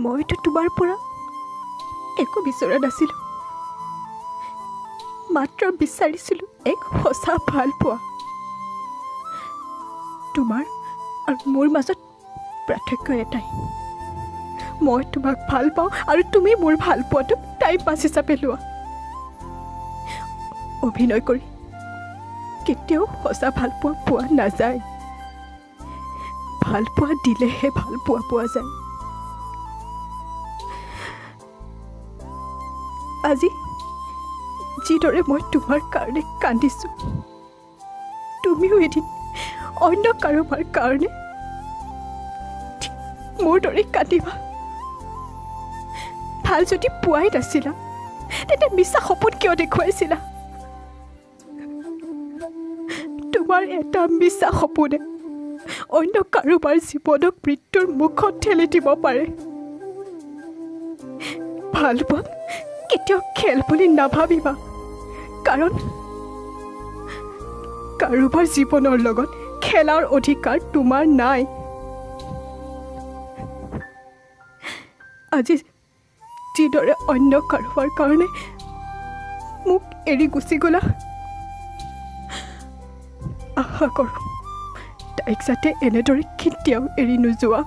মইতো তোমাৰ পৰা একো বিচৰা নাছিলোঁ, মাত্ৰ বিচাৰিছিলোঁ এক সঁচা ভাল পোৱা। তোমাৰ আৰু মোৰ মাজত পাৰ্থক্য এটাই, মই তোমাক ভাল পাওঁ আৰু তুমি মোৰ ভাল পোৱাটোক টাইম পাছ হিচাপে লোৱা। অভিনয় কৰি কেতিয়াও সঁচা ভাল পোৱা পোৱা নাযায়, ভাল পোৱা দিলেহে ভাল পোৱা পোৱা যায়। আজি যিদৰে মই তোমাৰ কাৰণে কান্দিছোঁ, তুমিও এদিন অন্য কাৰোবাৰ কাৰণে মোৰ দৰে কান্দিবা। ভাল যদি পোৱাই নাছিলা, তেন্তে মিছা সপোন কিয় দেখুৱাইছিলা? তোমাৰ এটা মিছা সপোনে অন্য কাৰোবাৰ জীৱনক মৃত্যুৰ মুখত ঠেলি দিব পাৰে। ভাল পোৱা কেতিয়াও খেল বুলি নাভাবিবা, কাৰণ কাৰোবাৰ জীৱনৰ লগত খেলাৰ অধিকাৰ তোমাৰ নাই। আজি যিদৰে অন্য কাৰোবাৰ কাৰণে মোক এৰি গুচি গ'লা, আশা কৰোঁ তাইক যাতে এনেদৰে কেতিয়াও এৰি নোযোৱা।